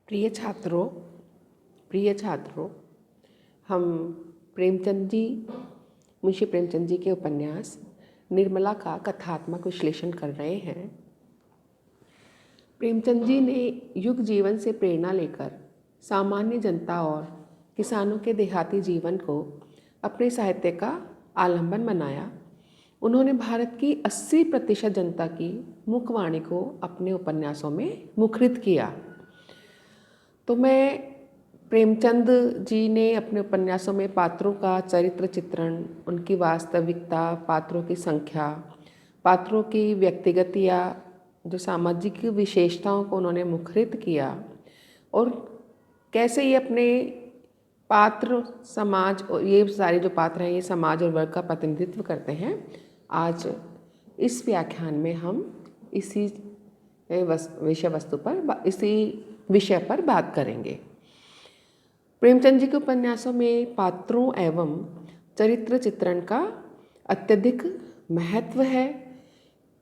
प्रिय छात्रों, हम प्रेमचंद जी मुंशी प्रेमचंद जी के उपन्यास निर्मला का कथात्मक विश्लेषण कर रहे हैं। प्रेमचंद जी ने युग जीवन से प्रेरणा लेकर सामान्य जनता और किसानों के देहाती जीवन को अपने साहित्य का आलंबन बनाया। उन्होंने भारत की 80% जनता की मुखवाणी को अपने उपन्यासों में मुखरित किया। तो मैं प्रेमचंद जी ने अपने उपन्यासों में पात्रों का चरित्र चित्रण, उनकी वास्तविकता, पात्रों की संख्या, पात्रों की व्यक्तिगत या जो सामाजिक विशेषताओं को उन्होंने मुखरित किया और कैसे ये अपने पात्र समाज और ये सारे जो पात्र हैं ये समाज और वर्ग का प्रतिनिधित्व करते हैं। आज इस व्याख्यान में हम इसी विषय पर बात करेंगे। प्रेमचंद जी के उपन्यासों में पात्रों एवं चरित्र चित्रण का अत्यधिक महत्व है।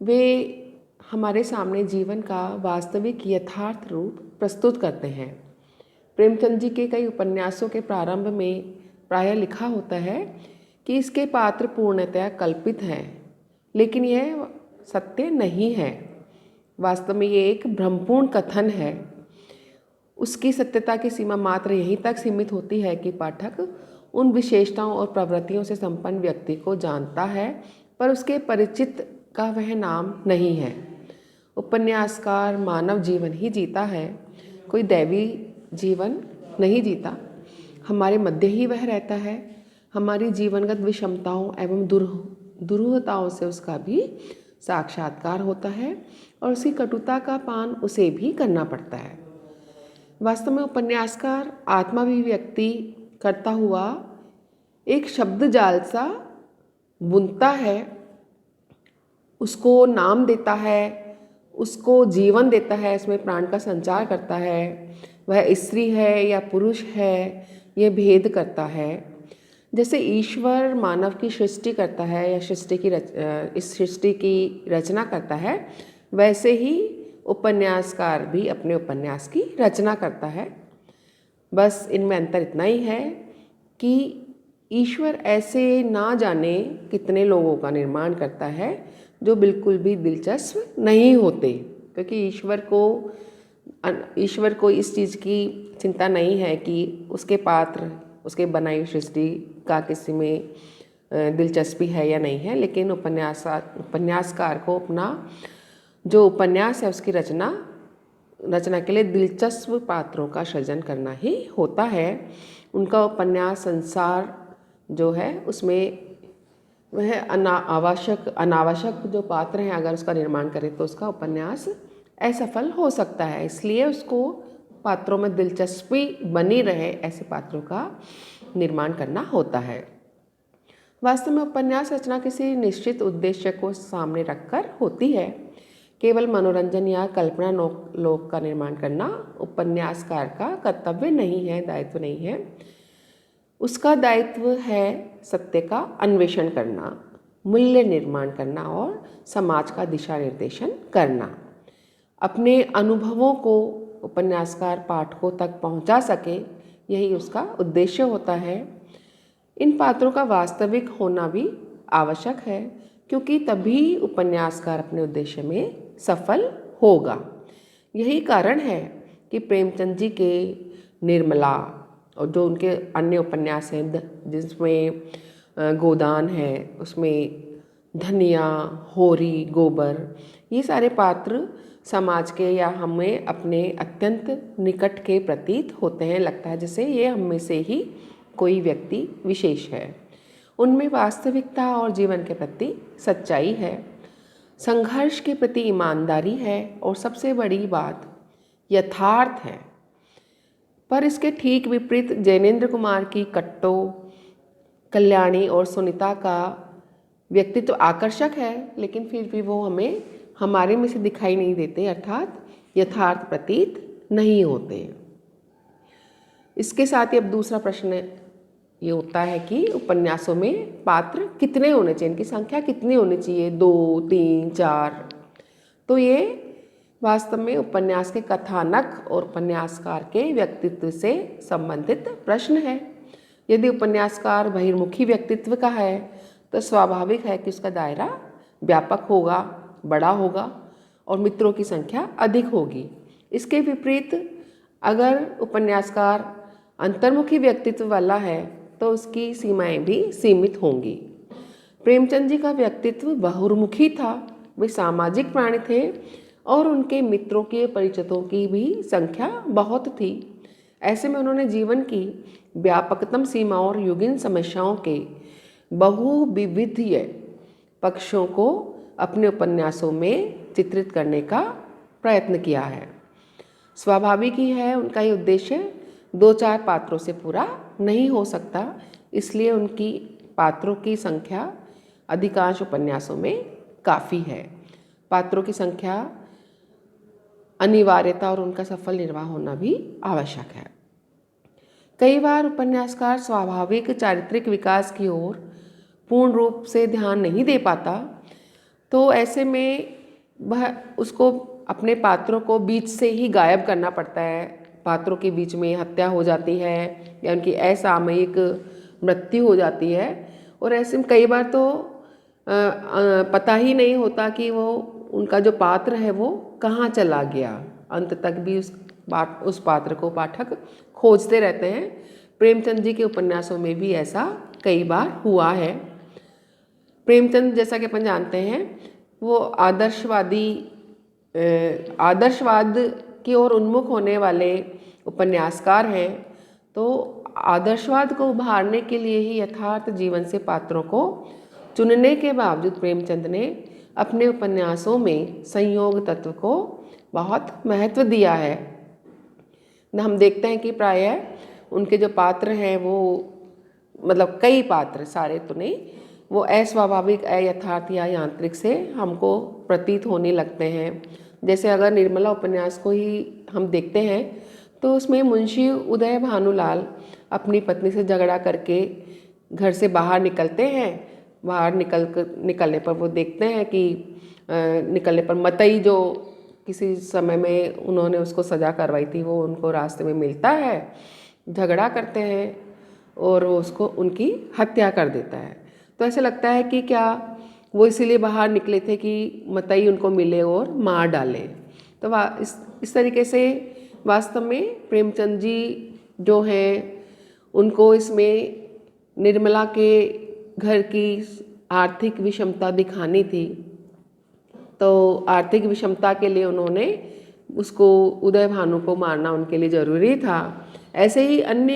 वे हमारे सामने जीवन का वास्तविक यथार्थ रूप प्रस्तुत करते हैं। प्रेमचंद जी के कई उपन्यासों के प्रारंभ में प्रायः लिखा होता है कि इसके पात्र पूर्णतया कल्पित हैं, लेकिन यह सत्य नहीं है। वास्तव में ये एक भ्रमपूर्ण कथन है। उसकी सत्यता की सीमा मात्र यहीं तक सीमित होती है कि पाठक उन विशेषताओं और प्रवृत्तियों से संपन्न व्यक्ति को जानता है, पर उसके परिचित का वह नाम नहीं है। उपन्यासकार मानव जीवन ही जीता है, कोई दैवी जीवन नहीं जीता। हमारे मध्य ही वह रहता है। हमारी जीवनगत विषमताओं एवं दुरूहताओं से उसका भी साक्षात्कार होता है और उसकी कटुता का पान उसे भी करना पड़ता है। वास्तव में उपन्यासकार आत्माभिव्यक्ति करता हुआ एक शब्द जाल सा बुनता है, उसको नाम देता है, उसको जीवन देता है, इसमें प्राण का संचार करता है। वह स्त्री है या पुरुष है, यह भेद करता है। जैसे ईश्वर मानव की सृष्टि करता है या इस सृष्टि की रचना करता है, वैसे ही उपन्यासकार भी अपने उपन्यास की रचना करता है। बस इनमें अंतर इतना ही है कि ईश्वर ऐसे ना जाने कितने लोगों का निर्माण करता है जो बिल्कुल भी दिलचस्प नहीं होते, क्योंकि ईश्वर को इस चीज़ की चिंता नहीं है कि उसके पात्र, उसके बनाई हुई सृष्टि का किसी में दिलचस्पी है या नहीं है। लेकिन उपन्यासकार को अपना जो उपन्यास है उसकी रचना के लिए दिलचस्प पात्रों का सृजन करना ही होता है। उनका उपन्यास संसार जो है उसमें वह अनावश्यक जो पात्र हैं अगर उसका निर्माण करें तो उसका उपन्यास असफल हो सकता है। इसलिए उसको पात्रों में दिलचस्पी बनी रहे ऐसे पात्रों का निर्माण करना होता है। वास्तव में उपन्यास रचना किसी निश्चित उद्देश्य को सामने रखकर होती है। केवल मनोरंजन या कल्पना लोक का निर्माण करना उपन्यासकार का कर्तव्य नहीं है, दायित्व नहीं है। उसका दायित्व है सत्य का अन्वेषण करना, मूल्य निर्माण करना और समाज का दिशा निर्देशन करना। अपने अनुभवों को उपन्यासकार पाठकों तक पहुंचा सके, यही उसका उद्देश्य होता है। इन पात्रों का वास्तविक होना भी आवश्यक है, क्योंकि तभी उपन्यासकार अपने उद्देश्य में सफल होगा। यही कारण है कि प्रेमचंद जी के निर्मला और जो उनके अन्य उपन्यास हैं जिसमें गोदान है, उसमें धनिया, होरी, गोबर, ये सारे पात्र समाज के या हमें अपने अत्यंत निकट के प्रतीत होते हैं। लगता है जैसे ये हम में से ही कोई व्यक्ति विशेष है। उनमें वास्तविकता और जीवन के प्रति सच्चाई है, संघर्ष के प्रति ईमानदारी है और सबसे बड़ी बात यथार्थ है। पर इसके ठीक विपरीत जैनेन्द्र कुमार की कट्टो, कल्याणी और सुनीता का व्यक्तित्व आकर्षक है, लेकिन फिर भी वो हमें हमारे में से दिखाई नहीं देते, अर्थात यथार्थ प्रतीत नहीं होते। इसके साथ ही अब दूसरा प्रश्न ये होता है कि उपन्यासों में पात्र कितने होने चाहिए, इनकी संख्या कितनी होनी चाहिए, 2, 3, 4। तो ये वास्तव में उपन्यास के कथानक और उपन्यासकार के व्यक्तित्व से संबंधित प्रश्न है। यदि उपन्यासकार बहिर्मुखी व्यक्तित्व का है तो स्वाभाविक है कि उसका दायरा व्यापक होगा, बड़ा होगा और मित्रों की संख्या अधिक होगी। इसके विपरीत अगर उपन्यासकार अंतर्मुखी व्यक्तित्व वाला है तो उसकी सीमाएं भी सीमित होंगी। प्रेमचंद जी का व्यक्तित्व बहुमुखी था। वे सामाजिक प्राणी थे और उनके मित्रों के परिचितों की भी संख्या बहुत थी। ऐसे में उन्होंने जीवन की व्यापकतम सीमाओं और युगीन समस्याओं के बहुविविधीय पक्षों को अपने उपन्यासों में चित्रित करने का प्रयत्न किया है। स्वाभाविक ही है उनका ये उद्देश्य 2-4 पात्रों से पूरा नहीं हो सकता, इसलिए उनकी पात्रों की संख्या अधिकांश उपन्यासों में काफ़ी है। पात्रों की संख्या, अनिवार्यता और उनका सफल निर्वाह होना भी आवश्यक है। कई बार उपन्यासकार स्वाभाविक चारित्रिक विकास की ओर पूर्ण रूप से ध्यान नहीं दे पाता, तो ऐसे में वह उसको अपने पात्रों को बीच से ही गायब करना पड़ता है। पात्रों के बीच में हत्या हो जाती है या उनकी असामयिक मृत्यु हो जाती है और ऐसे में कई बार तो पता ही नहीं होता कि वो उनका जो पात्र है वो कहाँ चला गया। अंत तक भी उस पात्र को पाठक खोजते रहते हैं। प्रेमचंद जी के उपन्यासों में भी ऐसा कई बार हुआ है। प्रेमचंद, जैसा कि अपन जानते हैं, वो आदर्शवाद की ओर उन्मुख होने वाले उपन्यासकार हैं। तो आदर्शवाद को उभारने के लिए ही यथार्थ जीवन से पात्रों को चुनने के बावजूद प्रेमचंद ने अपने उपन्यासों में संयोग तत्व को बहुत महत्व दिया है। हम देखते हैं कि प्रायः उनके जो पात्र हैं वो, मतलब कई पात्र, सारे तो नहीं, वो अस्वाभाविक, अयथार्थ या यांत्रिक से हमको प्रतीत होने लगते हैं। जैसे अगर निर्मला उपन्यास को ही हम देखते हैं तो उसमें मुंशी उदय भानुलाल अपनी पत्नी से झगड़ा करके घर से बाहर निकलते हैं। बाहर निकलने पर वो देखते हैं कि निकलने पर मतई, जो किसी समय में उन्होंने उसको सज़ा करवाई थी, वो उनको रास्ते में मिलता है, झगड़ा करते हैं और वो उसको उनकी हत्या कर देता है। तो ऐसे लगता है कि क्या वो इसीलिए बाहर निकले थे कि मतई उनको मिले और मार डाले। तो इस तरीके से वास्तव में प्रेमचंद जी जो हैं उनको इसमें निर्मला के घर की आर्थिक विषमता दिखानी थी। तो आर्थिक विषमता के लिए उन्होंने उसको, उदय भानु को मारना उनके लिए ज़रूरी था। ऐसे ही अन्य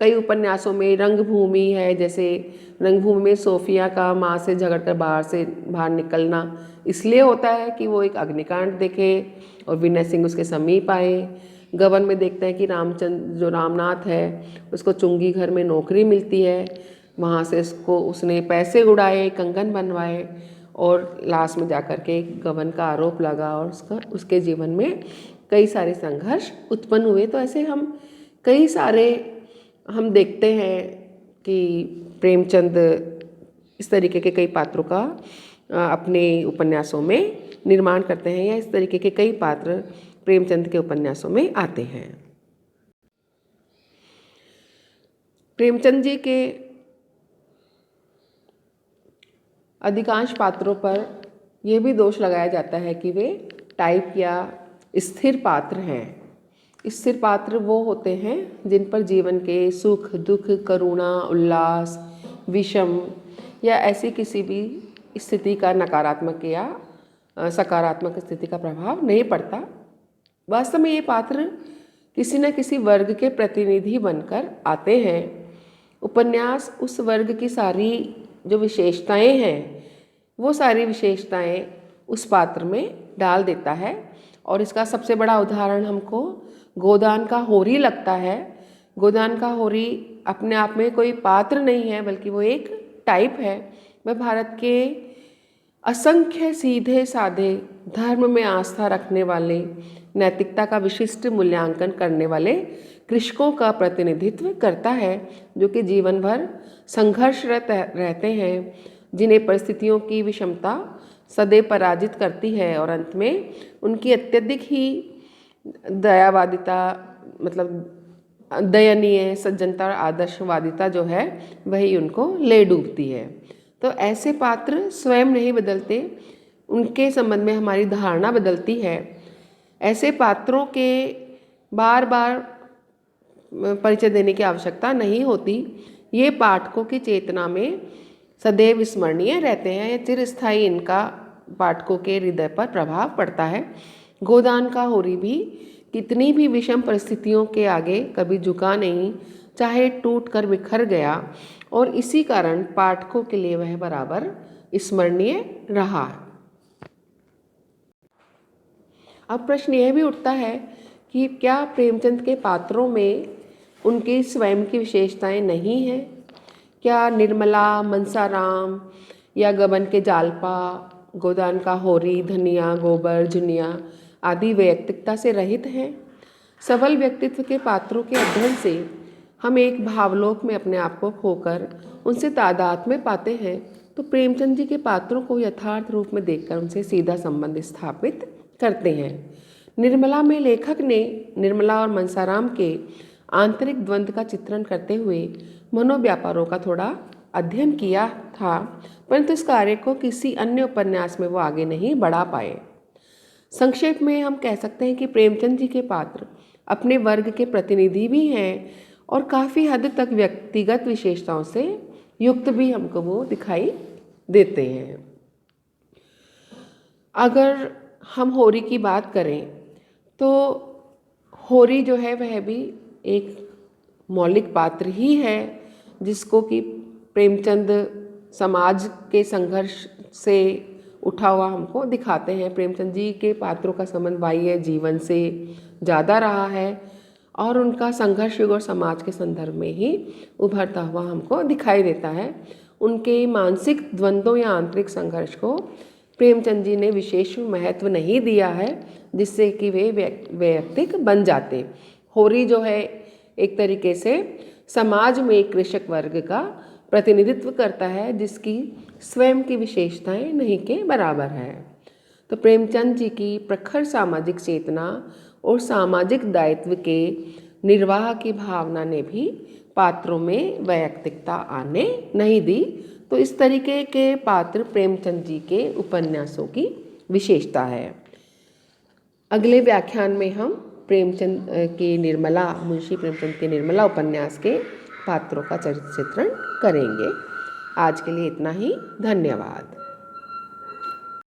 कई उपन्यासों में रंगभूमि है, जैसे रंगभूमि में सोफिया का माँ से झगड़कर बाहर निकलना इसलिए होता है कि वो एक अग्निकांड देखे और विनय सिंह उसके समीप आए। गबन में देखते हैं कि रामचंद्र, जो रामनाथ है, उसको चुंगी घर में नौकरी मिलती है, वहाँ से उसने पैसे उड़ाए, कंगन बनवाए और लास्ट में जाकर के गबन का आरोप लगा और उसके जीवन में कई सारे संघर्ष उत्पन्न हुए। तो ऐसे कई सारे हम देखते हैं कि प्रेमचंद इस तरीके के कई पात्रों का अपने उपन्यासों में निर्माण करते हैं, या इस तरीके के कई पात्र प्रेमचंद के उपन्यासों में आते हैं। प्रेमचंद जी के अधिकांश पात्रों पर यह भी दोष लगाया जाता है कि वे टाइप या स्थिर पात्र हैं। स्थिर पात्र वो होते हैं जिन पर जीवन के सुख दुख, करुणा, उल्लास, विषम या ऐसी किसी भी स्थिति का नकारात्मक या सकारात्मक स्थिति का प्रभाव नहीं पड़ता। वास्तव में ये पात्र किसी न किसी वर्ग के प्रतिनिधि बनकर आते हैं। उपन्यास उस वर्ग की सारी जो विशेषताएं हैं वो सारी विशेषताएं उस पात्र में डाल देता है। और इसका सबसे बड़ा उदाहरण हमको गोदान का होरी लगता है। गोदान का होरी अपने आप में कोई पात्र नहीं है, बल्कि वो एक टाइप है। वह भारत के असंख्य सीधे साधे, धर्म में आस्था रखने वाले, नैतिकता का विशिष्ट मूल्यांकन करने वाले कृषकों का प्रतिनिधित्व करता है, जो कि जीवन भर संघर्षरत रहते हैं, जिन्हें परिस्थितियों की विषमता सदैव पराजित करती है और अंत में उनकी अत्यधिक ही दयावादिता, मतलब दयनीय सज्जनता और आदर्शवादिता जो है वही उनको ले डूबती है। तो ऐसे पात्र स्वयं नहीं बदलते, उनके संबंध में हमारी धारणा बदलती है। ऐसे पात्रों के बार बार परिचय देने की आवश्यकता नहीं होती। ये पाठकों की चेतना में सदैव स्मरणीय रहते हैं। ये चिरस्थायी इनका पाठकों के हृदय पर प्रभाव पड़ता है। गोदान का होरी भी कितनी भी विषम परिस्थितियों के आगे कभी झुका नहीं, चाहे टूट कर बिखर गया, और इसी कारण पाठकों के लिए वह बराबर स्मरणीय रहा। अब प्रश्न यह भी उठता है कि क्या प्रेमचंद के पात्रों में उनकी स्वयं की विशेषताएं नहीं हैं? क्या निर्मला, मनसाराम या गबन के जालपा, गोदान का होरी, धनिया, गोबर, जुनिया आदि वैयक्तिकता से रहित हैं? सबल व्यक्तित्व के पात्रों के अध्ययन से हम एक भावलोक में अपने आप को खोकर उनसे तादाद में पाते हैं, तो प्रेमचंद जी के पात्रों को यथार्थ रूप में देखकर उनसे सीधा संबंध स्थापित करते हैं। निर्मला में लेखक ने निर्मला और मनसाराम के आंतरिक द्वंद्व का चित्रण करते हुए मनोव्यापारों का थोड़ा अध्ययन किया था, परंतु इस कार्य को किसी अन्य उपन्यास में वो आगे नहीं बढ़ा पाए। संक्षेप में हम कह सकते हैं कि प्रेमचंद जी के पात्र अपने वर्ग के प्रतिनिधि भी हैं और काफ़ी हद तक व्यक्तिगत विशेषताओं से युक्त भी हमको वो दिखाई देते हैं। अगर हम होरी की बात करें तो होरी जो है वह भी एक मौलिक पात्र ही है, जिसको कि प्रेमचंद समाज के संघर्ष से उठा हुआ हमको दिखाते हैं। प्रेमचंद जी के पात्रों का संबंध बाह्य जीवन से ज़्यादा रहा है और उनका संघर्ष युग और समाज के संदर्भ में ही उभरता हुआ हमको दिखाई देता है। उनके मानसिक द्वंद्वों या आंतरिक संघर्ष को प्रेमचंद जी ने विशेष महत्व नहीं दिया है, जिससे कि वे वैयक्तिक बन जाते। होरी जो है एक तरीके से समाज में कृषक वर्ग का प्रतिनिधित्व करता है, जिसकी स्वयं की विशेषताएं नहीं के बराबर है। तो प्रेमचंद जी की प्रखर सामाजिक चेतना और सामाजिक दायित्व के निर्वाह की भावना ने भी पात्रों में वैयक्तिकता आने नहीं दी। तो इस तरीके के पात्र प्रेमचंद जी के उपन्यासों की विशेषता है। अगले व्याख्यान में हम प्रेमचंद की निर्मला, मुंशी प्रेमचंद के निर्मला उपन्यास के पात्रों का चरित्र चित्रण करेंगे। आज के लिए इतना ही। धन्यवाद।